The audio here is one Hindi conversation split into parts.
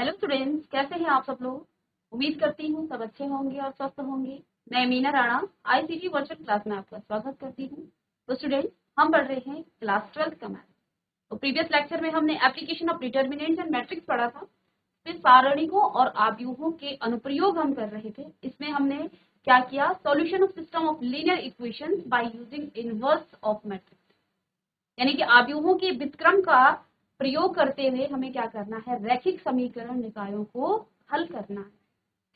हेलो स्टूडेंट्स, कैसे हैं आप सब लोग। उम्मीद करती हूँ सब अच्छे होंगे और स्वस्थ होंगे। मैं Meena Rana ICT virtual class में आपका स्वागत करती हूँ। तो स्टूडेंट्स, हम पढ़ रहे हैं क्लास 12 का मैथ। तो प्रीवियस लेक्चर में हमने application of determinants and matrix पढ़ा था। फिर सारणिकों और आव्यूहों के अनुप्रयोग हम कर रहे थे। इसमें हमने क्या किया, solution of system of linear equations by using inverse of matrix, यानी कि आव्यूहों के व्युत्क्रम का प्रयोग करते हुए हमें क्या करना है, रैखिक समीकरण निकायों को हल करना है।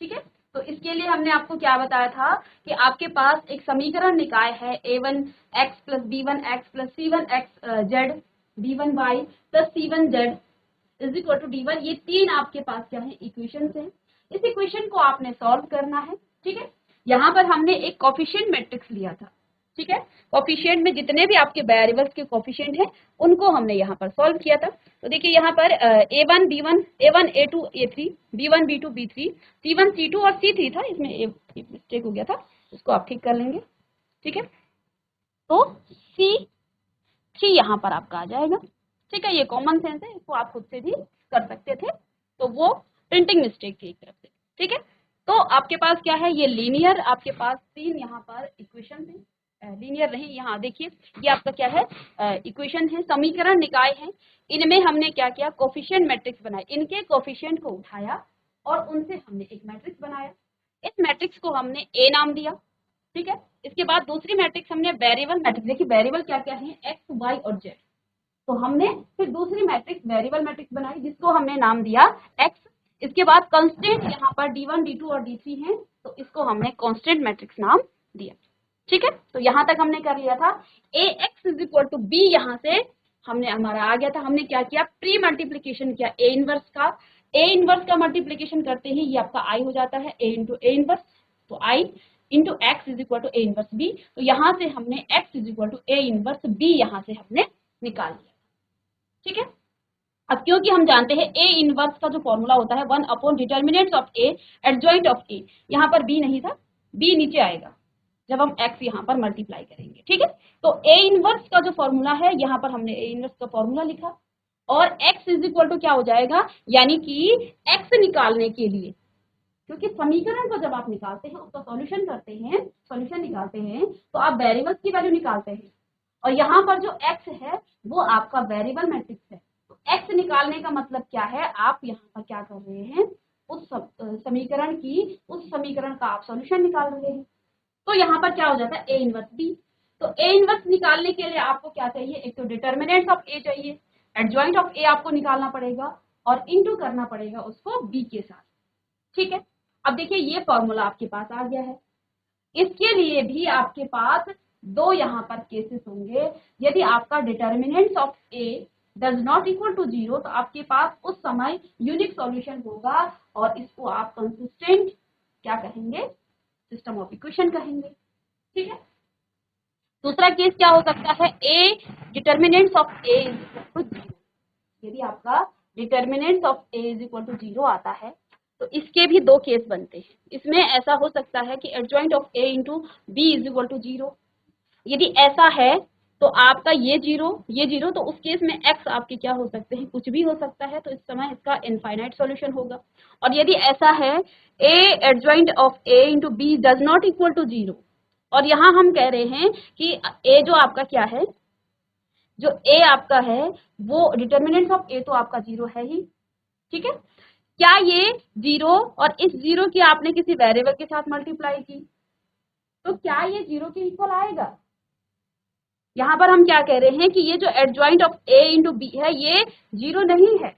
ठीक है, तो इसके लिए हमने आपको क्या बताया था कि आपके पास एक समीकरण निकाय है a1x plus b1x plus c1x z b1y plus c1z is equal to d1। ये तीन आपके पास क्या है, इक्वेशन है। इस इक्वेशन को आपने सॉल्व करना है। ठीक है, यहाँ पर हमने एक कोफिशिएंट मैट्रिक्स लिया था। ठीक है, कोफिशिएंट में जितने भी आपके वेरिएबल्स के कोफिशिएंट हैं उनको हमने यहाँ पर सॉल्व किया था। तो देखिए यहाँ पर a1 b1 a1 a2 a3 b1 b2 b3 c1 c2 और c3 था, इसमें एक मिस्टेक हो गया था, इसको आप ठीक कर लेंगे। ठीक है, तो c3 यहाँ पर आपका आ जाएगा। ठीक है, ये कॉमन सेंस है, इसको आप खुद से भी कर सकते थे, तो वो प्रिंटिंग मिस्टेक थी एक तरफ से। ठीक है, तो आपके पास क्या है, ये लीनियर, आपके पास तीन यहाँ पर इक्वेशन है। लीनियर नहीं, यहाँ देखिए ये आपका क्या है, इक्वेशन है, समीकरण निकाय है। इनमें हमने क्या किया, कोफिशिएंट मैट्रिक्स बनाए, इनके कोफिशिएंट को उठाया और उनसे हमने एक मैट्रिक्स बनाया। इस मैट्रिक्स को हमने ए नाम दिया। ठीक है, इसके बाद दूसरी मैट्रिक्स हमने वेरिएबल मैट्रिक्स, देखिए वेरिएबल क्या क्या है, एक्स वाई और जेड। तो हमने फिर दूसरी मैट्रिक्स वेरिएबल मैट्रिक्स बनाई जिसको हमने नाम दिया एक्स। इसके बाद कांस्टेंट यहाँ पर d1 d2 और d3 हैं, तो इसको हमने कांस्टेंट मैट्रिक्स नाम दिया। ठीक है, तो यहाँ तक हमने कर लिया था। ax is equal to B, यहाँ से हमने हमारा आ गया था। हमने क्या किया, प्री मल्टीप्लीकेशन किया a इनवर्स का। a इनवर्स का मल्टीप्लीकेशन करते ही ये आपका i हो जाता है, a इंटू ए इनवर्स, तो i into X is equal to A inverse B. तो यहाँ से हमने x is equal to A inverse B यहाँ से हमने निकाल लिया। ठीक है, अब क्योंकि हम जानते हैं ए इनवर्स का जो फॉर्मूला होता है 1 upon determinants of A adjoint of A, यहाँ पर बी नहीं था, बी नीचे आएगा जब हम एक्स यहाँ पर मल्टीप्लाई करेंगे। ठीक है, तो ए इनवर्स का जो फॉर्मूला है, यहाँ पर हमने ए इनवर्स का फॉर्मूला लिखा और एक्स इज इक्वल टू क्या हो जाएगा, यानी कि एक्स निकालने के लिए, क्योंकि समीकरण को जब आप निकालते हैं, उसका सॉल्यूशन करते हैं, सॉल्यूशन निकालते हैं, तो आप वेरिएबल्स की वैल्यू निकालते हैं और यहाँ पर जो एक्स है वो आपका वेरिएबल मैट्रिक्स है। तो एक्स निकालने का मतलब क्या है, आप यहाँ पर क्या कर रहे हैं, उस समीकरण की, उस समीकरण का आप सॉल्यूशन निकाल रहे हैं। तो यहाँ पर क्या हो जाता है, ए इनवर्स बी। तो ए इनवर्स निकालने के लिए आपको क्या चाहिए, एक तो डिटर्मिनेंट्स ऑफ ए चाहिए, एडजॉइंट ऑफ ए आपको निकालना पड़ेगा और इनटू करना पड़ेगा उसको बी के साथ। ठीक है, अब देखिए ये फॉर्मूला आपके पास आ गया है। इसके लिए भी आपके पास दो यहाँ पर केसेस होंगे। यदि आपका determinants of A does not equal to 0, तो आपके पास उस समय यूनिक सॉल्यूशन होगा और इसको आप कंसिस्टेंट क्या कहेंगे, सिस्टम ऑफ इक्वेशन कहेंगे। ठीक है, दूसरा केस क्या हो सकता है, A determinants of A is equal to 0। यदि आपका determinants of A is equal to 0 आता है तो इसके भी दो केस बनते हैं। इसमें ऐसा हो सकता है कि adjoint of A into B is equal to 0। यदि ऐसा है तो आपका ये जीरो, तो उस केस में एक्स आपके क्या हो सकते हैं, कुछ भी हो सकता है, तो इस समय इसका इनफाइनाइट सॉल्यूशन होगा। और यदि ऐसा है A adjoint of A into B does not equal to 0, और यहाँ हम कह रहे हैं कि ए जो आपका क्या है, जो ए आपका है वो डिटर्मिनेंट ऑफ ए तो आपका 0 है ही। ठीक है, क्या ये 0 और इस 0 की आपने किसी वेरिएबल के साथ मल्टीप्लाई की तो क्या ये 0 के इक्वल आएगा। यहाँ पर हम क्या कह रहे हैं कि ये जो adjoint of A into B है ये 0 नहीं है,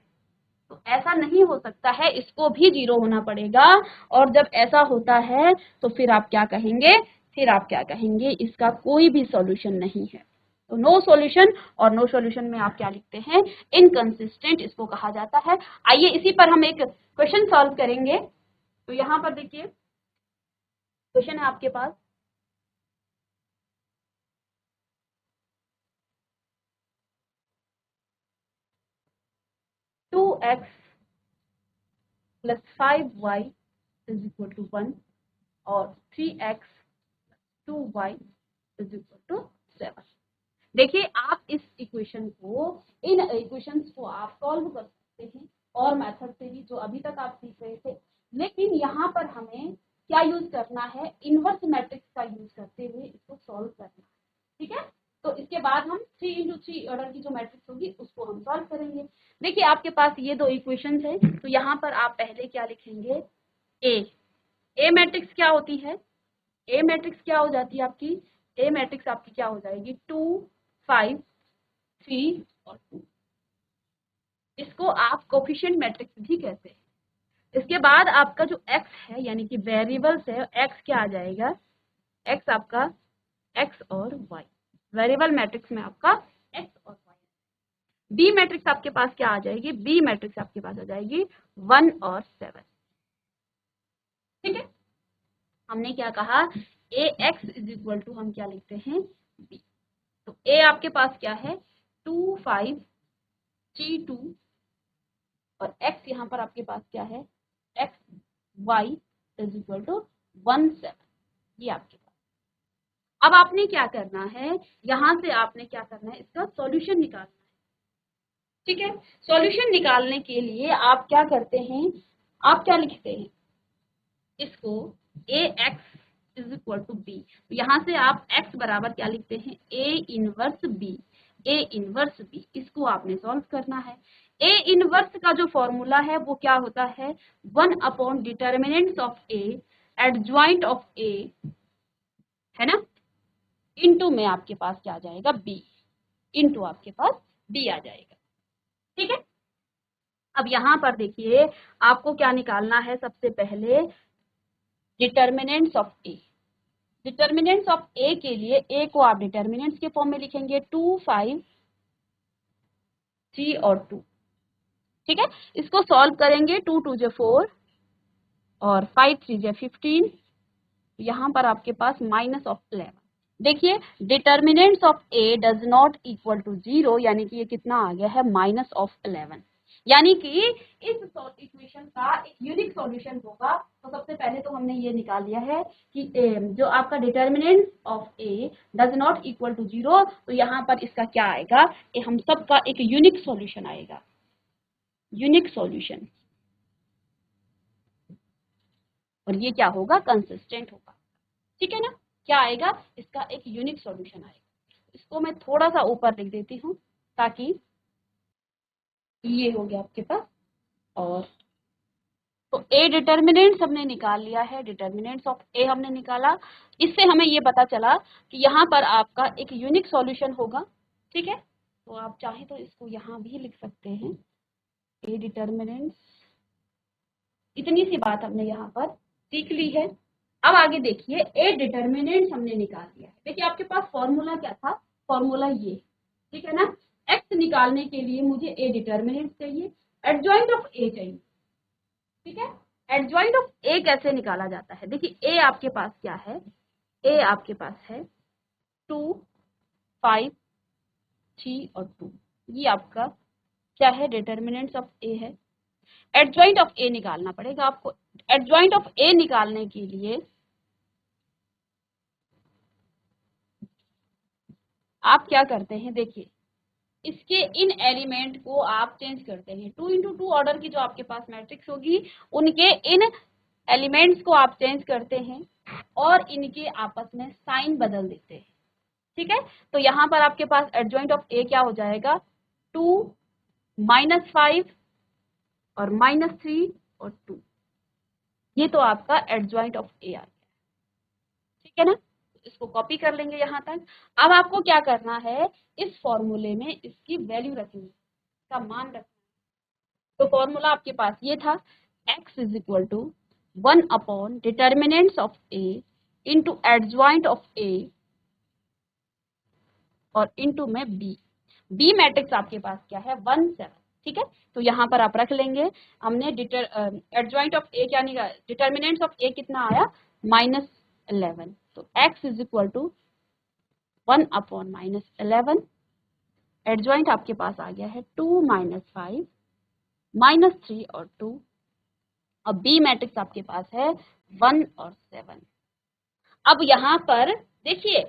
तो ऐसा नहीं हो सकता है, इसको भी 0 होना पड़ेगा। और जब ऐसा होता है तो फिर आप क्या कहेंगे, फिर आप क्या कहेंगे, इसका कोई भी सॉल्यूशन नहीं है। तो नो सॉल्यूशन, और नो सॉल्यूशन में आप क्या लिखते हैं, इनकंसिस्टेंट इसको कहा जाता है। आइए इसी पर हम एक क्वेश्चन सॉल्व करेंगे। तो यहाँ पर देखिए क्वेश्चन है आपके पास, two x plus 5y is equal to 1 और 3x 2y is equal to 7। देखिए आप इस इक्वेशन को, इन इक्वेशंस को आप सॉल्व कर सकते हैं। और मेथड से भी जो अभी तक आप सीख रहे थे, लेकिन यहाँ पर हमें क्या यूज करना है, इनवर्स मैट्रिक्स का यूज करते हुए इसको सॉल्व करना है। ठीक है, तो इसके बाद हम 3x3 ऑर्डर की जो मैट्रिक्स होगी उसको हम सॉल्व करेंगे। देखिए आपके पास ये दो इक्वेशंस है, तो यहाँ पर आप पहले क्या लिखेंगे, ए मैट्रिक्स क्या होती है, ए मैट्रिक्स क्या हो जाती है आपकी, ए मैट्रिक्स आपकी क्या हो जाएगी 2 5 3 और 2। इसको आप कोफिशिएंट मैट्रिक्स भी कहते हैं। इसके बाद आपका जो x है यानी कि वेरिएबल्स है, x क्या आ जाएगा, x आपका x और y, वेरिएबल मैट्रिक्स में आपका x और y। बी मैट्रिक्स आपके पास क्या आ जाएगी, बी मैट्रिक्स आपके पास आ जाएगी 1 और 7। ठीक है, हमने क्या कहा, ए एक्स इज इक्वल टू हम क्या लिखते हैं बी। तो ए आपके पास क्या है 2 5 3 2 और x यहाँ पर आपके पास क्या है x y is equal to 1 7। ये आपके पास, अब आपने क्या करना है, यहाँ से आपने क्या करना है, इसका सॉल्यूशन निकालना है। ठीक है, सॉल्यूशन निकालने के लिए आप क्या करते हैं, आप क्या लिखते हैं, इसको A x is equal to B, यहाँ से आप x बराबर क्या लिखते हैं, A inverse B, A inverse B, इसको आपने सॉल्व करना है। ए इनवर्स का जो फॉर्मूला है वो क्या होता है, 1 upon determinants of A adjoint of A, है ना, इनटू में आपके पास क्या आ जाएगा बी, इनटू आपके पास बी आ जाएगा। ठीक है, अब यहाँ पर देखिए आपको क्या निकालना है, सबसे पहले determinants of A. Determinants of A के लिए ए को आप डिटर्मिनेंट्स के फॉर्म में लिखेंगे 2 5 3 और 2। ठीक है, इसको सॉल्व करेंगे, 2 2 जो 4 और 5 3 जो 15, यहाँ पर आपके पास माइनस ऑफ 11। देखिए determinants of A does not equal to 0, यानी कि ये कितना आ गया है माइनस ऑफ 11, यानी कि इस इक्वेशन का एक यूनिक सॉल्यूशन होगा। तो सबसे पहले तो हमने ये निकाल लिया है कि जो आपका determinant of A does not equal to 0, तो यहाँ पर इसका क्या आएगा, हम सब का एक यूनिक सॉल्यूशन आएगा, यूनिक सॉल्यूशन, और ये क्या होगा, कंसिस्टेंट होगा। ठीक है ना, क्या आएगा, इसका एक यूनिक सॉल्यूशन आएगा। इसको मैं थोड़ा सा ऊपर लिख देती हूँ ताकि ये हो गया आपके पास। और तो ए डिटर्मिनेंट्स हमने निकाल लिया है, डिटर्मिनेंट्स ऑफ ए हमने निकाला, इससे हमें ये पता चला कि यहाँ पर आपका एक यूनिक सॉल्यूशन होगा। ठीक है, तो आप चाहे तो इसको यहाँ भी लिख सकते हैं, ए डिटर्मिनेंट्स, इतनी सी बात हमने यहाँ पर सीख ली है। अब आगे देखिए, ए डिटर्मिनेंट्स हमने निकाल लिया है। देखिए आपके पास फॉर्मूला क्या था, फॉर्मूला ये, ठीक है ना, एक्स निकालने के लिए मुझे ए डिटर्मिनेंट्स चाहिए, एडजॉइंट ऑफ ए चाहिए। ठीक है, एडजॉइंट ऑफ ए कैसे निकाला जाता है, देखिए ए आपके पास क्या है, ए आपके पास है 2 5 3 और 2, ये आपका क्या है, डिटर्मिनेंट्स ऑफ ए है। एडजॉइंट ऑफ ए निकालना पड़ेगा आपको। एडजॉइंट ऑफ ए निकालने के लिए आप क्या करते हैं, देखिए इसके इन एलिमेंट को आप चेंज करते हैं, 2 इंटू 2 ऑर्डर की जो आपके पास मैट्रिक्स होगी उनके इन एलिमेंट्स को आप चेंज करते हैं और इनके आपस में साइन बदल देते हैं। ठीक है, तो यहाँ पर आपके पास एडजॉइंट ऑफ ए क्या हो जाएगा, 2 -5 और -3 और 2, ये तो आपका एडजॉइंट ऑफ ए आ गया। ठीक है ना, इसको कॉपी कर लेंगे यहाँ तक। अब आपको क्या करना है, इस फॉर्मूले में इसकी वैल्यू रखनी है, इसका मान रखना है। तो फॉर्मूला आपके पास ये था, x is equal to 1 upon determinants of a into adjoint of a और इंटू में b। b मैट्रिक्स आपके पास क्या है 1 7। ठीक है, तो यहाँ पर आप रख लेंगे, हमने एडजॉइंट ऑफ a क्या निकाला, डिटर्मिनेंट्स ऑफ a कितना आया -11, तो x is equal to 1 upon -11, adjoint आपके पास आ गया है 2 -5 -3 और 2, अब बी मैट्रिक्स आपके पास है 1 और 7। अब यहाँ पर देखिए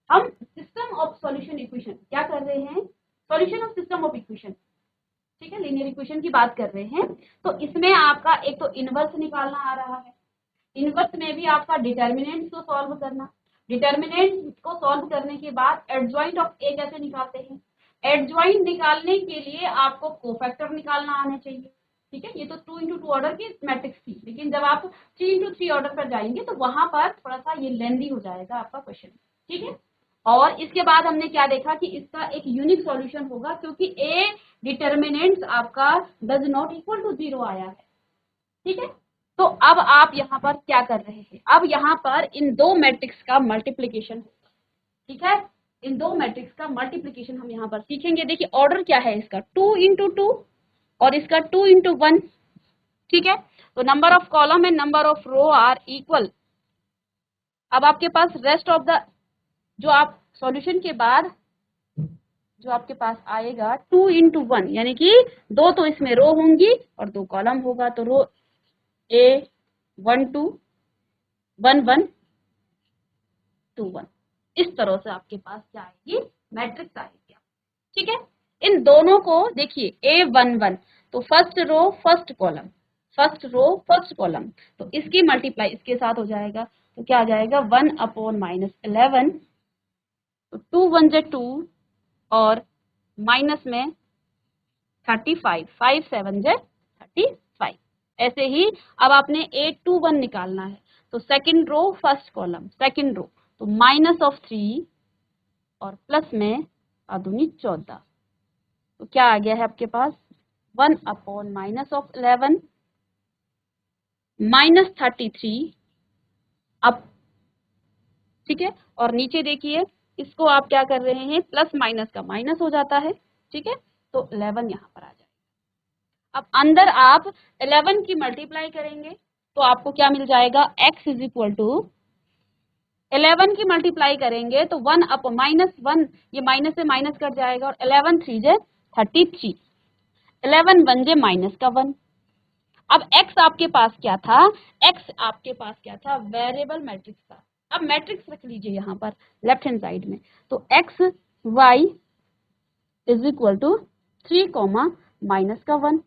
हम सिस्टम ऑफ सॉल्यूशन इक्वेशन क्या कर रहे हैं, solution of system of equation. ठीक है, लीनियर इक्वेशन की बात कर रहे हैं। तो इसमें आपका एक तो इनवर्स निकालना आ रहा है, इनवर्स में भी आपका डिटर्मिनेंट्स को सॉल्व करना, डिटर्मिनेंट्स को सॉल्व करने के बाद एडजॉइंट ऑफ ए कैसे निकालते हैं, एडजॉइंट निकालने के लिए आपको कोफैक्टर निकालना आने चाहिए। ठीक है, ये तो 2 × 2 ऑर्डर की मैट्रिक्स थी, लेकिन जब आप 3 × 3 ऑर्डर पर जाएंगे तो वहां पर थोड़ा सा ये लेंदी हो जाएगा आपका क्वेश्चन। ठीक है, और इसके बाद हमने क्या देखा कि इसका एक यूनिक सॉल्यूशन होगा, क्योंकि ए डिटर्मिनेंट्स आपका डज नॉट इक्वल टू 0 आया है। ठीक है, तो अब आप यहाँ पर क्या कर रहे हैं, अब यहाँ पर इन दो मैट्रिक्स का मल्टीप्लीकेशन होगा। ठीक है, इन दो मैट्रिक्स का मल्टीप्लीकेशन हम यहाँ पर सीखेंगे। देखिए ऑर्डर क्या है इसका, 2 × 2 और इसका 2 × 1। ठीक है, तो number of column and number of row are equal. अब आपके पास रेस्ट ऑफ द, जो आप सॉल्यूशन के बाद जो आपके पास आएगा 2 × 1, यानी कि 2 तो इसमें रो होंगी और 2 कॉलम होगा, तो रो A 1 2 1 1 2 1, इस तरह से आपके पास क्या आएगी, मैट्रिक्स आएगी। ठीक है, इन दोनों को देखिए A 1 1, तो first row first column, first row first column, तो इसकी मल्टीप्लाई इसके साथ हो जाएगा, तो क्या आ जाएगा 1/-11, तो 2 1 जे 2 और माइनस में 35, 5 7 जे 35। ऐसे ही अब आपने 8 2 1 निकालना है, तो second row first column second row, तो -3 और प्लस में आदुनी 14, तो क्या आ गया है आपके पास 1/-11 -33 अब। ठीक है, और नीचे देखिए इसको आप क्या कर रहे हैं, प्लस माइनस का माइनस हो जाता है। ठीक है, तो 11 यहाँ पर आ जाएगा। अब अंदर आप 11 की मल्टीप्लाई करेंगे तो आपको क्या मिल जाएगा, x इज इक्वल टू 11 की मल्टीप्लाई करेंगे तो 1/-1, ये माइनस से माइनस कट जाएगा, और 11 3 जे 33, 11 1 जे -1। अब x आपके पास क्या था, x आपके पास क्या था, वेरिएबल मैट्रिक्स था। अब मैट्रिक्स रख लीजिए यहाँ पर लेफ्ट हैंड साइड में, तो x y is equal to 3, -1।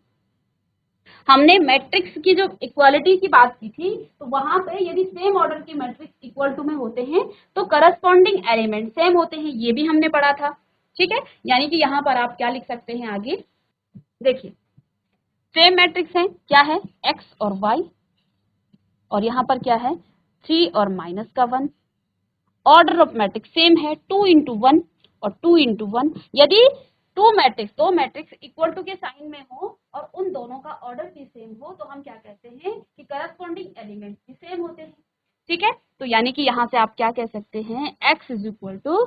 हमने मैट्रिक्स की जो इक्वालिटी की बात की थी, तो वहां पे यदि सेम ऑर्डर की मैट्रिक्स इक्वल टू में होते हैं तो करस्पॉन्डिंग एलिमेंट सेम होते हैं, ये भी हमने पढ़ा था। ठीक है, यानी कि यहाँ पर आप क्या लिख सकते हैं आगे, देखिए सेम मैट्रिक्स है, क्या है x और y, और यहाँ पर क्या है 3 और -1। ऑर्डर ऑफ मैट्रिक्स सेम है, 2 × 1 और 2 × 1। यदि दो मैट्रिक्स इक्वल टू के साइन में हो और उन दोनों का ऑर्डर भी सेम हो, तो हम क्या कहते हैं कि करस्पॉन्डिंग एलिमेंट भी सेम होते हैं। ठीक है, तो यानी कि यहाँ से आप क्या कह सकते हैं, x is equal to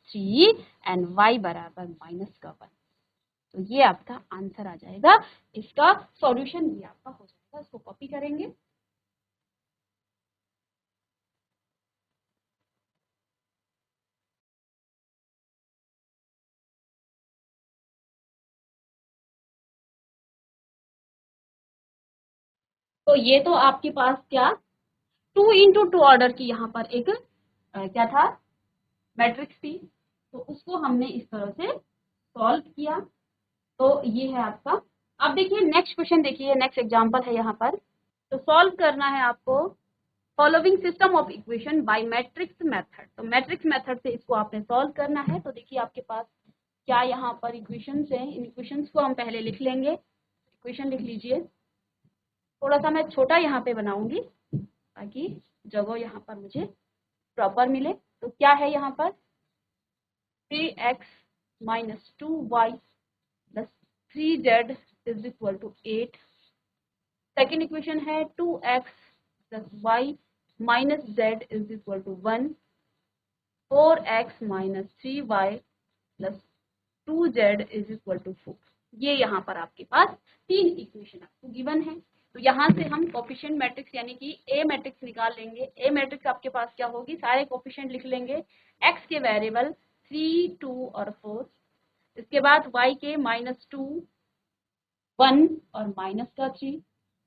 3 and y बराबर -1। तो ये आपका आंसर आ जाएगा, इसका सॉल्यूशन भी आपका हो जाएगा। इसको कॉपी करेंगे, तो ये तो आपके पास क्या 2 × 2 ऑर्डर की यहाँ पर एक क्या था, मैट्रिक्स थी, तो उसको हमने इस तरह से सॉल्व किया। तो ये है आपका। अब देखिए नेक्स्ट क्वेश्चन, देखिए नेक्स्ट एग्जांपल है यहाँ पर। तो सॉल्व करना है आपको following system of equation by matrix method. तो मैट्रिक्स मेथड से इसको आपने सॉल्व करना है। तो देखिए आपके पास क्या यहाँ पर इक्वेशंस हैं, इन इक्वेशंस को हम पहले लिख लेंगे। इक्वेशन लिख लीजिए, थोड़ा सा मैं छोटा यहाँ पे बनाऊंगी ताकि जगह यहाँ पर मुझे प्रॉपर मिले। तो क्या है यहाँ पर 3x - 2y + 3z is equal to 8। Second equation है 2x + y - z is equal to 1। 4x - 3y + 2z is equal to 4। ये यहाँ पर आपके पास तीन इक्वेशन आपको गिवन है। तो यहाँ से हम कोफिशिएंट मैट्रिक्स यानी कि ए मैट्रिक्स निकाल लेंगे। ए मैट्रिक्स आपके पास क्या होगी, सारे कोफिशिएंट लिख लेंगे। एक्स के वेरिएबल 3 2 और 4, इसके बाद y के -2 1 और -3,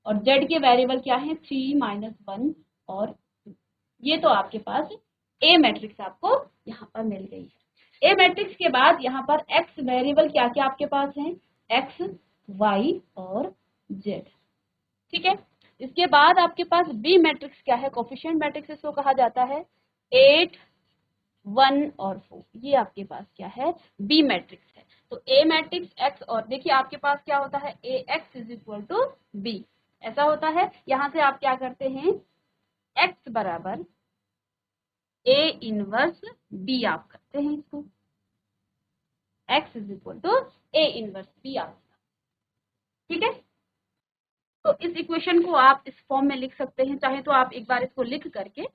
और z के वेरिएबल क्या है 3 -1 और 2। ये तो आपके पास ए मैट्रिक्स आपको यहाँ पर मिल गई है। ए मैट्रिक्स के बाद यहाँ पर x वेरिएबल क्या क्या आपके पास हैं, x वाई और जेड। ठीक है, इसके बाद आपके पास बी मैट्रिक्स क्या है, कोफिशिएंट मैट्रिक्स इसको कहा जाता है, 8, 1 और 4। ये आपके पास क्या है, बी मैट्रिक्स है। तो ए मैट्रिक्स एक्स, और देखिए आपके पास क्या होता है, A x is equal to B, ऐसा होता है। यहां से आप क्या करते हैं, एक्स बराबर ए इनवर्स बी आप करते हैं इसको, x is equal to A inverse B आप। ठीक है, तो इस इक्वेशन को आप इस फॉर्म में लिख सकते हैं, चाहे तो आप एक बार इसको लिख करके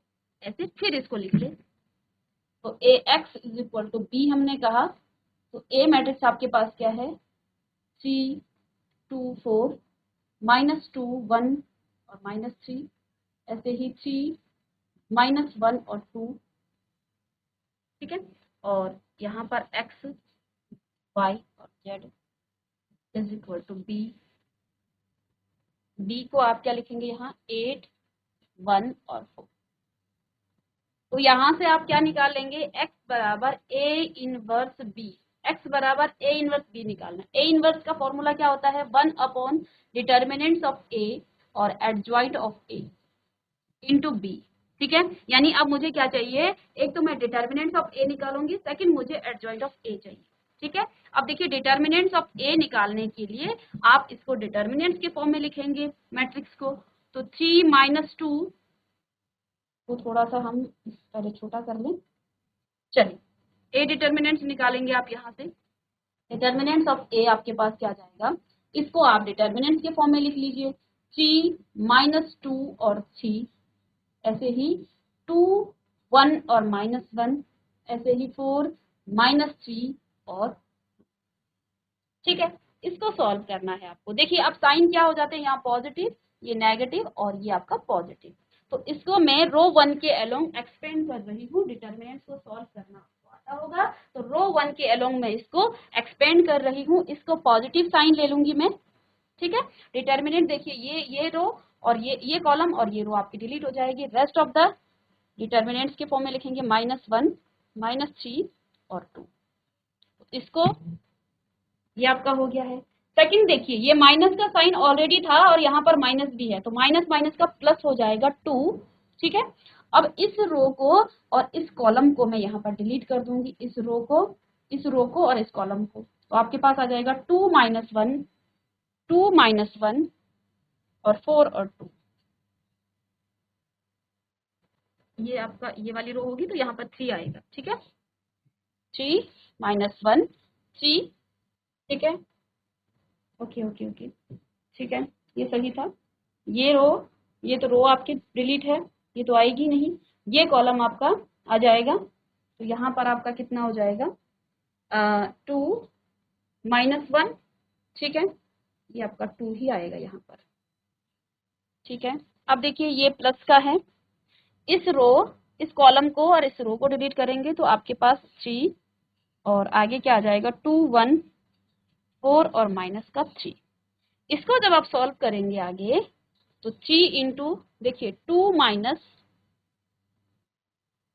ऐसे फिर इसको लिख लें। तो A x is equal to B हमने कहा, तो ए मैट्रिक्स आपके पास क्या है, 3, 2, 4, -2, 1 और -3, ऐसे ही 3, -1 और 2। ठीक है, और यहाँ पर x, y और z is equal to B. B को आप क्या लिखेंगे यहाँ, 8, 1 और 4। तो यहाँ से आप क्या निकाल लेंगे, x बराबर a इनवर्स b, x बराबर a इनवर्स b निकालना। a इनवर्स का फॉर्मूला क्या होता है, 1 अपॉन डिटर्मिनेंट्स ऑफ a और adjoint of a into b। ठीक है, यानी अब मुझे क्या चाहिए, एक तो मैं डिटर्मिनेंट्स ऑफ a निकालूंगी, सेकंड मुझे एडजॉइंट ऑफ a चाहिए। ठीक है, अब देखिए डिटर्मिनेंट्स ऑफ a निकालने के लिए आप इसको डिटर्मिनेंट्स के फॉर्म में लिखेंगे मैट्रिक्स को। तो 3 - 2 को थोड़ा सा हम पहले छोटा कर लें। चलिए, ए डिटर्मिनेंट्स निकालेंगे आप यहाँ से। डिटर्मिनेंट्स ऑफ ए आपके पास क्या जाएगा, इसको आप डिटर्मिनेंट्स के फॉर्म में लिख लीजिए, 3 - 2 और 3, ऐसे ही 2, 1 और -1, ऐसे ही 4, -3 और। ठीक है, इसको सॉल्व करना है आपको। देखिए अब साइन क्या हो जाते हैं यहाँ, पॉजिटिव, ये नेगेटिव और ये आपका पॉजिटिव। तो इसको मैं रो 1 के अलोंग एक्सपेंड कर रही हूँ, डिटर्मिनेंट्स को सॉल्व करना आपको आता होगा। तो रो 1 के अलोंग मैं इसको एक्सपेंड कर रही हूँ, इसको पॉजिटिव साइन ले लूंगी मैं। ठीक है, डिटर्मिनेंट देखिए ये रो और ये कॉलम और ये रो आपकी डिलीट हो जाएगी। रेस्ट ऑफ द डिटर्मिनेंट्स के फॉर्म में लिखेंगे, -1, -3 और 2। इसको, ये आपका हो गया है। सेकंड देखिए, ये माइनस का साइन ऑलरेडी था और यहाँ पर माइनस भी है, तो माइनस माइनस का प्लस हो जाएगा 2। ठीक है, अब इस रो को और इस कॉलम को मैं यहाँ पर डिलीट कर दूंगी, इस रो को और इस कॉलम को। तो आपके पास आ जाएगा 2 - 1, 2 - 1 और 4 और 2। ये आपका ये वाली रो होगी तो यहाँ पर 3 आएगा। ठीक है, 3 - 1, 3। ठीक है, ओके ओके ओके, ठीक है, ये सही था। ये रो, ये तो रो आपकी डिलीट है, ये तो आएगी नहीं। ये कॉलम आपका आ जाएगा, तो यहाँ पर आपका कितना हो जाएगा, 2 - 1। ठीक है, ये आपका 2 ही आएगा यहाँ पर। ठीक है, अब देखिए ये प्लस का है, इस कॉलम को और इस रो को डिलीट करेंगे तो आपके पास 3 और आगे क्या आ जाएगा, 2, 1, 4 और माइनस का 3। इसको जब आप सॉल्व करेंगे आगे, तो 3 इंटू, देखिए 2 माइनस,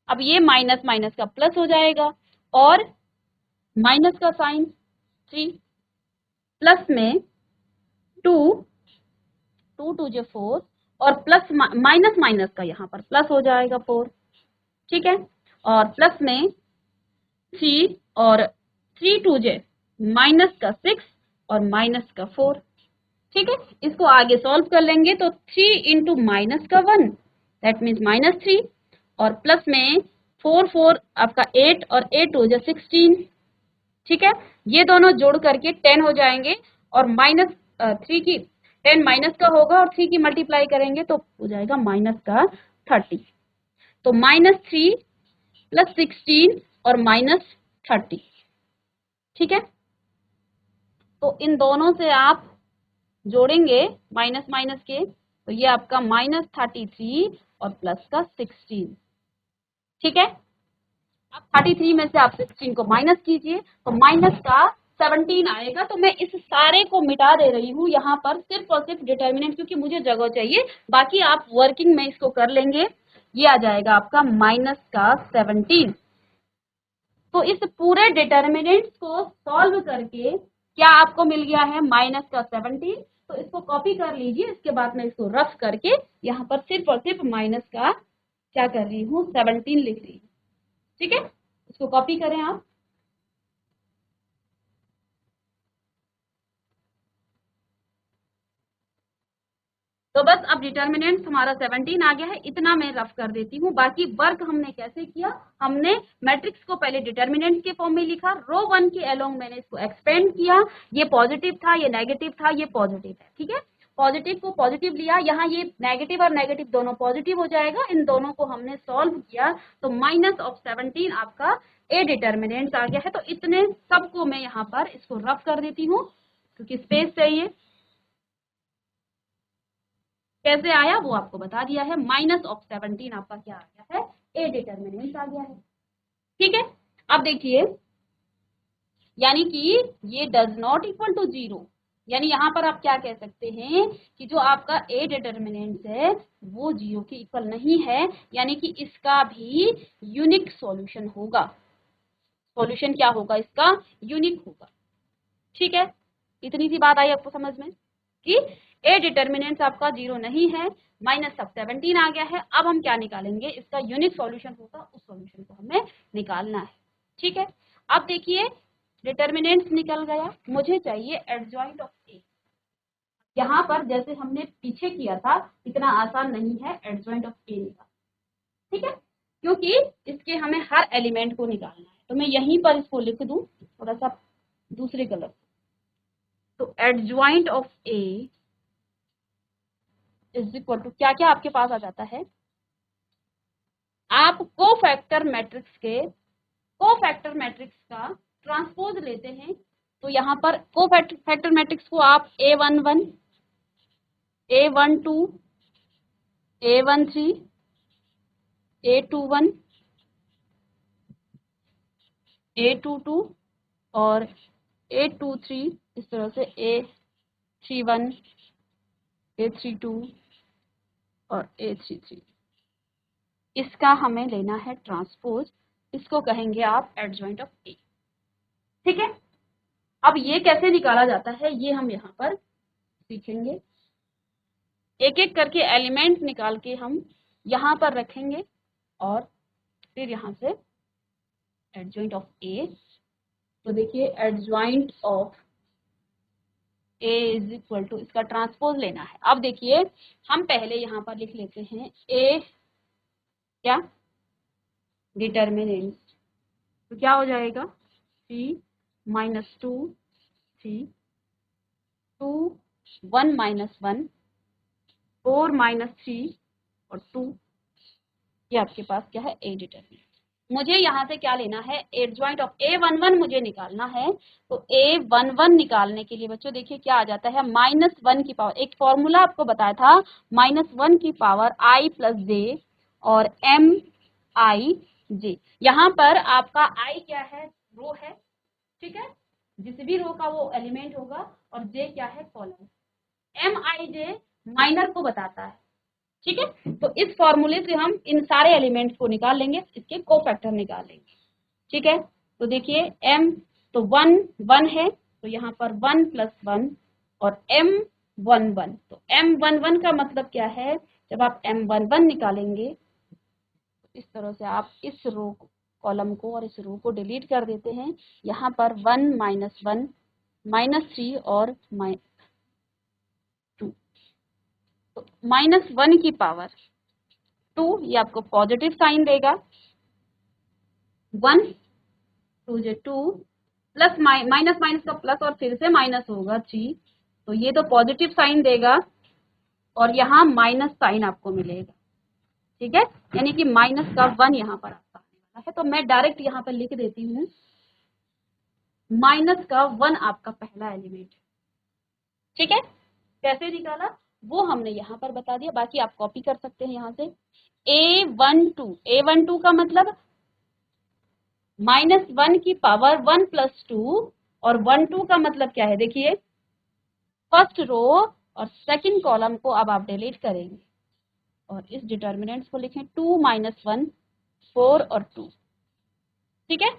अब ये माइनस माइनस का प्लस हो जाएगा और माइनस का साइन 3, प्लस में 2, 2 2 जो 4 और प्लस माइनस माइनस का यहाँ पर प्लस हो जाएगा 4। ठीक है, और प्लस में 3 और 3 2 जे माइनस का 6 और माइनस का 4। ठीक है, इसको आगे सॉल्व कर लेंगे तो 3 इंटू माइनस का 1, दैट मीन्स -3 और प्लस में 4 4 आपका 8 और 8 हो जाए 16। ठीक है, ये दोनों जोड़ करके 10 हो जाएंगे और -3 की 10 माइनस का होगा और 3 की मल्टीप्लाई करेंगे तो हो जाएगा माइनस का 30। तो -3 + 16 और -30। ठीक है, तो इन दोनों से आप जोड़ेंगे माइनस माइनस के, तो ये आपका -33 और प्लस का 16। ठीक है, अब 33 में से आप 16 को माइनस कीजिए तो माइनस का 17 आएगा। तो मैं इस सारे को मिटा दे रही हूँ यहाँ पर, सिर्फ और सिर्फ डिटर्मिनेंट, क्योंकि मुझे जगह चाहिए। बाकी आप वर्किंग में इसको कर लेंगे। ये आ जाएगा आपका माइनस का 17। तो इस पूरे डिटर्मिनेंट्स को सॉल्व करके क्या आपको मिल गया है माइनस का 17, तो इसको कॉपी कर लीजिए। इसके बाद मैं इसको रफ करके यहाँ पर सिर्फ और सिर्फ माइनस का क्या कर रही हूँ 17 लिख रही हूँ। ठीक है, इसको कॉपी करें आप। तो बस अब डिटर्मिनेंट हमारा 17 आ गया है, इतना मैं रफ कर देती हूँ। बाकी वर्क हमने कैसे किया, हमने मैट्रिक्स को पहले डिटर्मिनेंट के फॉर्म में लिखा, रो 1 के अलोंग मैंने इसको एक्सपेंड किया। ये पॉजिटिव था, ये नेगेटिव था, ये पॉजिटिव है। ठीक है, पॉजिटिव को पॉजिटिव लिया, यहाँ ये नेगेटिव और नेगेटिव दोनों पॉजिटिव हो जाएगा। इन दोनों को हमने सॉल्व किया तो माइनस ऑफ 17 आपका ए डिटर्मिनेंट आ गया है। तो इतने सबको मैं यहाँ पर इसको रफ कर देती हूँ क्योंकि स्पेस चाहिए। कैसे आया वो आपको बता दिया है। माइनस ऑफ 17 आपका क्या आ गया है, ए डिटर्मिनेंट आ गया है। ठीक है, अब देखिए, यानी कि ये डज नॉट इक्वल टू 0, यानी यहां पर आप क्या कह सकते हैं कि जो आपका ए डिटर्मिनेंट है वो 0 के इक्वल नहीं है, यानी कि इसका भी यूनिक सॉल्यूशन होगा। सॉल्यूशन क्या होगा इसका, यूनिक होगा। ठीक है, इतनी सी बात आई आपको समझ में कि ए डिटर्मिनेंट आपका 0 नहीं है, माइनस ऑफ 17 आ गया है। अब हम क्या निकालेंगे, इसका यूनिक सॉल्यूशन होगा, उस सॉल्यूशन को हमें निकालना है। ठीक है, अब देखिए डिटर्मिनेंट्स निकल गया, मुझे चाहिए एडजॉइंट ऑफ ए। यहाँ पर जैसे हमने पीछे किया था इतना आसान नहीं है एडजॉइंट ऑफ ए निकालना। ठीक है, क्योंकि इसके हमें हर एलिमेंट को निकालना है। तो मैं यहीं पर इसको लिख दूं थोड़ा सा दूसरे कलर। तो adjoint of A is equal to क्या क्या आपके पास आ जाता है, आप कोफैक्टर मैट्रिक्स का ट्रांसपोज लेते हैं। तो यहाँ पर कोफैक्टर मैट्रिक्स को आप A11, A12, A13, A21, A22 और A23, इस तरह से A31, A32 और A33, इसका हमें लेना है ट्रांसपोज। इसको कहेंगे आप एडजॉइंट ऑफ ए। ठीक है, अब ये कैसे निकाला जाता है ये हम यहाँ पर सीखेंगे। एक एक करके एलिमेंट निकाल के हम यहाँ पर रखेंगे और फिर यहाँ से एडजॉइंट ऑफ ए। तो देखिए adjoint of A is equal to, इसका ट्रांसपोज लेना है। अब देखिए हम पहले यहाँ पर लिख लेते हैं ए क्या डिटर्मिनेंट, तो क्या हो जाएगा 3 माइनस 2 3 2 1 माइनस 1 4 माइनस 3 और 2, ये आपके पास क्या है ए डिटर्मिनेंट। मुझे यहाँ से क्या लेना है, एडजॉइंट ऑफ A11 मुझे निकालना है। तो A11 निकालने के लिए बच्चों देखिए क्या आ जाता है, -1 की पावर, एक फॉर्मूला आपको बताया था, -1 की पावर I प्लस जे और MIJ। यहाँ पर आपका I क्या है, रो है। ठीक है, जिस भी रो का वो एलिमेंट होगा, और J क्या है, कॉलम। MIJ माइनर को बताता है। ठीक है, तो इस फॉर्मूले से हम इन सारे एलिमेंट्स को निकाल लेंगे, इसके कोफैक्टर निकाल लेंगे। ठीक है, तो देखिए m तो 1 1 है, तो यहाँ पर 1 प्लस 1 और m11, तो m11 का मतलब क्या है, जब आप m11 निकालेंगे तो इस तरह से आप इस रो कॉलम को और इस रो को डिलीट कर देते हैं। यहाँ पर 1 माइनस 1 -3 और -2, तो -1 की पावर 2, ये आपको पॉजिटिव साइन देगा। 1 2 जे 2 प्लस माइनस माइनस का प्लस और फिर से माइनस होगा 3, तो ये तो पॉजिटिव साइन देगा और यहाँ माइनस साइन आपको मिलेगा। ठीक है, यानी कि माइनस का 1 यहाँ पर आपका आने वाला है। तो मैं डायरेक्ट यहाँ पर लिख देती हूँ माइनस का 1 आपका पहला एलिमेंट। ठीक है, कैसे निकाला वो हमने यहाँ पर बता दिया, बाकी आप कॉपी कर सकते हैं यहाँ से। A12 का मतलब -1 की पावर 1 प्लस 2 और 1 2 का मतलब क्या है, देखिए फर्स्ट रो और सेकंड कॉलम को अब आप डिलीट करेंगे और इस डिटर्मिनेंट्स को लिखें 2 माइनस 1 4 और 2। ठीक है,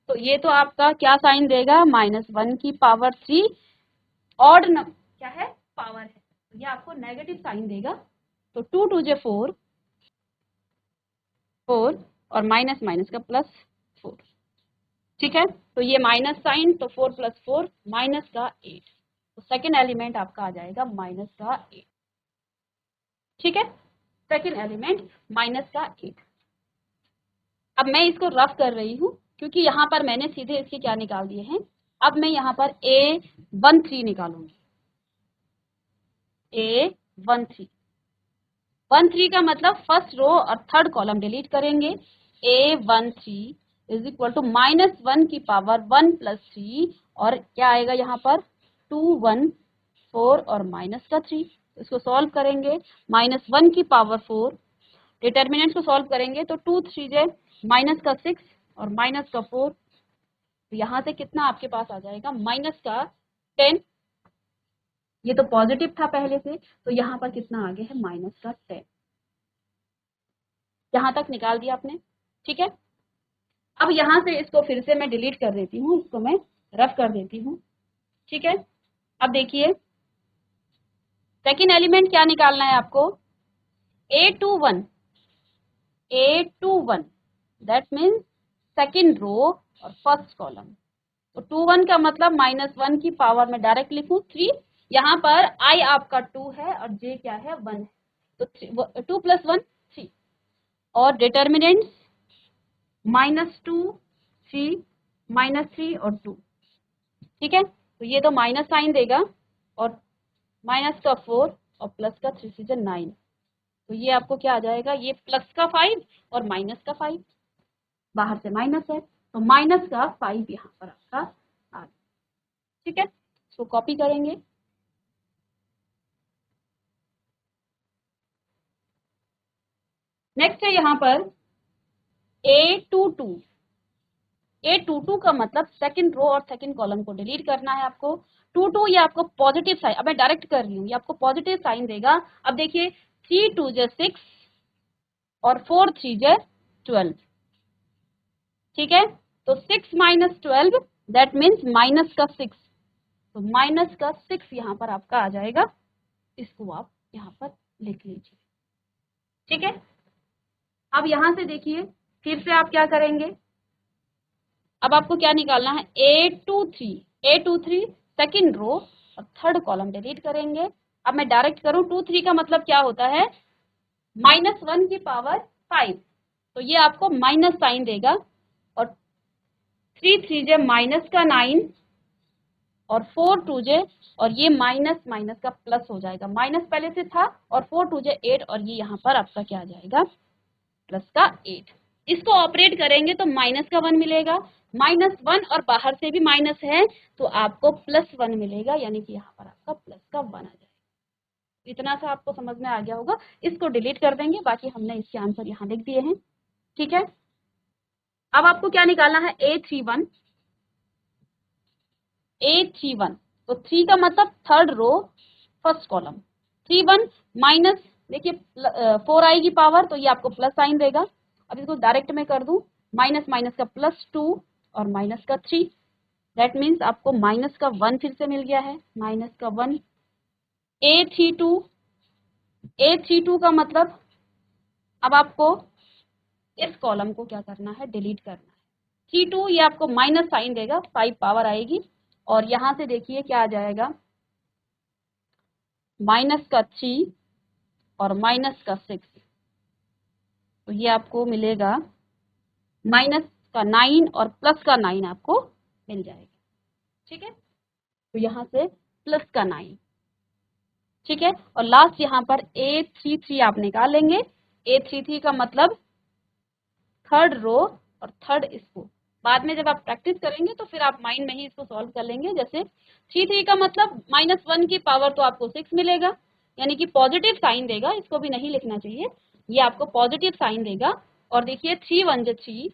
तो ये तो आपका क्या साइन देगा, -1 की पावर 3 ऑड क्या है, पावर है, ये आपको नेगेटिव साइन देगा। तो 2 2 जे 4 और माइनस माइनस का +4, ठीक है। तो ये माइनस साइन, तो 4 + 4 माइनस का 8, तो सेकेंड एलिमेंट आपका आ जाएगा माइनस का 8, ठीक है। सेकेंड एलिमेंट माइनस का 8। अब मैं इसको रफ कर रही हूँ क्योंकि यहाँ पर मैंने सीधे इसके क्या निकाल दिए हैं। अब मैं यहाँ पर A13 निकालूंगी, A13 13 का मतलब फर्स्ट रो और थर्ड कॉलम डिलीट करेंगे। A13 इज इक्वल टू -1 की पावर 1 + 3 और क्या आएगा यहाँ पर 2 1 4 और माइनस का 3। इसको सॉल्व करेंगे, -1 की पावर 4, डिटर्मिनेंट को सॉल्व करेंगे तो 2 3 जे माइनस का 6 और माइनस का 4, तो यहाँ से कितना आपके पास आ जाएगा माइनस का 10। ये तो पॉजिटिव था पहले से, तो यहाँ पर कितना आ गया है माइनस का 10। यहाँ तक निकाल दिया आपने, ठीक है। अब यहाँ से इसको फिर से मैं डिलीट कर देती हूँ, इसको मैं रफ कर देती हूँ, ठीक है। अब देखिए सेकेंड एलिमेंट क्या निकालना है आपको, A21 that means second row और फर्स्ट कॉलम। तो 21 का मतलब -1 की पावर में डायरेक्ट लिखूं 3, यहाँ पर I आपका 2 है और J क्या है 1 है, तो 2 + 1 3 और डिटर्मिनेंट -2 3 -3 और 2, ठीक है। तो ये तो माइनस साइन देगा और माइनस का 4 और प्लस का 3 से 9, तो ये आपको क्या आ जाएगा, ये प्लस का 5 और माइनस का 5, बाहर से माइनस है तो माइनस का 5 यहाँ पर आपका आ गया, ठीक है। इसको कॉपी करेंगे, नेक्स्ट है यहाँ पर A22 का मतलब सेकंड रो और सेकंड कॉलम को डिलीट करना है आपको। 22 ये आपको पॉजिटिव साइन, अब मैं डायरेक्ट कर रही हूँ, ये आपको पॉजिटिव साइन देगा। अब देखिए 3 2 जे 6 और 4 3 जे 12, ठीक है। तो 6 - 12 दैट मीन्स माइनस का 6, तो माइनस का 6 यहाँ पर आपका आ जाएगा, इसको आप यहाँ पर लिख लीजिए, ठीक है। अब यहाँ से देखिए फिर से आप क्या करेंगे, अब आपको क्या निकालना है, A23 सेकेंड रो और थर्ड कॉलम डिलीट करेंगे। अब मैं डायरेक्ट करूं, 2 3 का मतलब क्या होता है -1 की पावर 5, तो ये आपको माइनस साइन देगा और 3 3 जे माइनस का 9 और 4 2 जे और ये माइनस माइनस का प्लस हो जाएगा, माइनस पहले से था और 4 2 जे 8 और ये यहाँ पर आपका क्या आ जाएगा प्लस का 8। इसको ऑपरेट करेंगे तो माइनस का 1 मिलेगा, -1 और बाहर से भी माइनस है तो आपको +1 मिलेगा, यानी कि यहाँ पर आपका प्लस का 1 आ जाएगा। इतना सा आपको समझ में आ गया होगा। इसको डिलीट कर देंगे, बाकी हमने इसके आंसर यहाँ लिख दिए हैं, ठीक है। अब आपको क्या निकालना है, A31 तो 3 का मतलब third row first column, 31 minus, देखिए 4 आएगी पावर तो ये आपको प्लस साइन देगा। अब इसको डायरेक्ट में कर दूं, माइनस माइनस का +2 और माइनस का 3, दैट मीन्स आपको माइनस का 1 फिर से मिल गया है, माइनस का 1। A32 का मतलब अब आपको इस कॉलम को क्या करना है, डिलीट करना है। 32 ये आपको माइनस साइन देगा, 5 पावर आएगी और यहाँ से देखिए क्या आ जाएगा, माइनस का 3 और माइनस का 6, तो ये आपको मिलेगा माइनस का 9 और प्लस का 9 आपको मिल जाएगा, ठीक है। तो यहाँ से प्लस का 9, ठीक है। और लास्ट यहाँ पर A33 आप निकालेंगे, A33 का मतलब थर्ड रो और थर्ड इसको, बाद में जब आप प्रैक्टिस करेंगे तो फिर आप माइंड में ही इसको सॉल्व कर लेंगे। जैसे 3 का मतलब -1 की पावर तो आपको 6 मिलेगा, यानी कि पॉजिटिव साइन देगा, इसको भी नहीं लिखना चाहिए, ये आपको पॉजिटिव साइन देगा। और देखिए 3 1 जे 3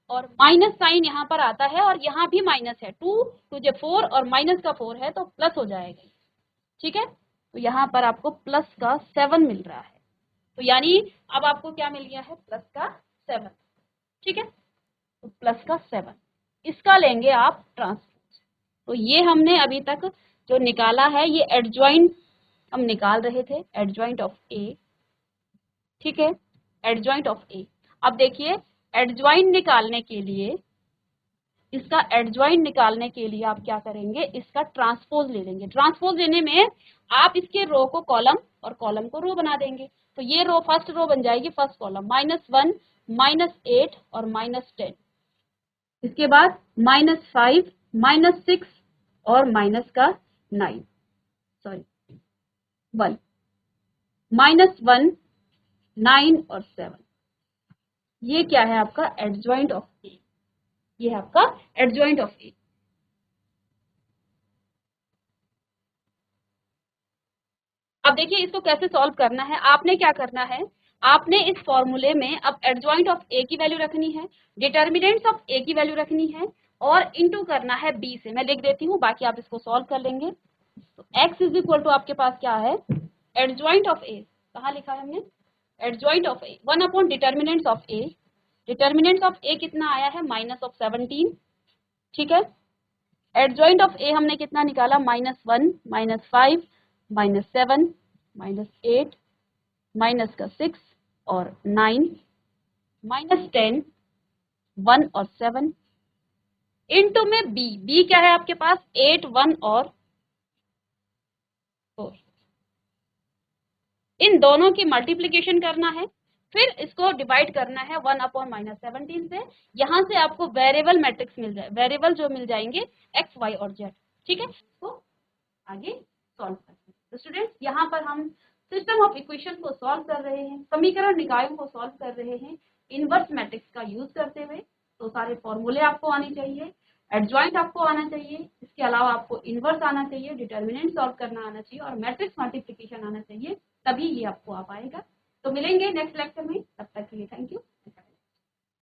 और माइनस साइन यहाँ पर आता है और यहाँ भी माइनस है, 2 2 जे 4 और माइनस का 4 है तो प्लस हो जाएगा, ठीक है। तो यहाँ पर आपको प्लस का 7 मिल रहा है, तो यानी अब आपको क्या मिल गया है, प्लस का 7, ठीक है। तो प्लस का 7, इसका लेंगे आप ट्रांसपोज। तो ये हमने अभी तक जो निकाला है ये एडजॉइंट हम निकाल रहे थे, एडजॉइंट ऑफ ए, ठीक है, एडजॉइंट ऑफ ए। अब देखिए एडजॉइंट निकालने के लिए, इसका एडजॉइंट निकालने के लिए आप क्या करेंगे, इसका ट्रांसपोज ले लेंगे। ट्रांसपोज लेने में आप इसके रो को कॉलम और कॉलम को रो बना देंगे। तो ये रो फर्स्ट रो बन जाएगी, फर्स्ट कॉलम -1 -8 और -10। इसके बाद -5 -6 और -9, सॉरी 1, -1 9 और 7। ये क्या है आपका एडजॉइंट ऑफ ए, ये है आपका एडजॉइंट ऑफ ए। अब देखिए इसको कैसे सॉल्व करना है। आपने क्या करना है, आपने इस फॉर्मूले में अब एडजॉइंट ऑफ ए की वैल्यू रखनी है, डिटर्मिनेंट्स ऑफ ए की वैल्यू रखनी है और इनटू करना है बी से। मैं लिख देती हूँ, बाकी आप इसको सॉल्व कर लेंगे। तो x इज इक्वल टू आपके पास क्या है, एडजॉइंट ऑफ ए, कहाँ लिखा है हमने, adjoint of A 1 upon determinants of A. Determinants of A कितना आया है, -17, ठीक है। एडजॉइंट ऑफ ए हमने कितना निकाला, -1 -5 -7 -8 -6 और 9 -10 1 और 7 इनटू में बी। बी क्या है आपके पास, 8 1 और 4। इन दोनों की मल्टीप्लीकेशन करना है, फिर इसको डिवाइड करना है 1 अपॉन -17 से। यहां से आपको वेरिएबल मैट्रिक्स मिल जाए, वेरिएबल जो मिल जाएंगे x y और z, ठीक है। तो आगे सॉल्व करते हैं। तो स्टूडेंट्स यहाँ पर हम सिस्टम ऑफ इक्वेशन को सॉल्व कर रहे हैं, समीकरण निकायों को सॉल्व कर रहे हैं इनवर्स मैट्रिक्स का यूज करते हुए। तो सारे फॉर्मूले आपको आने चाहिए, एडजॉइंट आपको आना चाहिए, इसके अलावा आपको इनवर्स आना चाहिए, डिटर्मिनेंट सॉल्व करना आना चाहिए और मैट्रिक्स मल्टीप्लिकेशन आना चाहिए, तभी ये आपको आ पाएगा। तो मिलेंगे नेक्स्ट लेक्चर में, तब तक के लिए थैंक यू।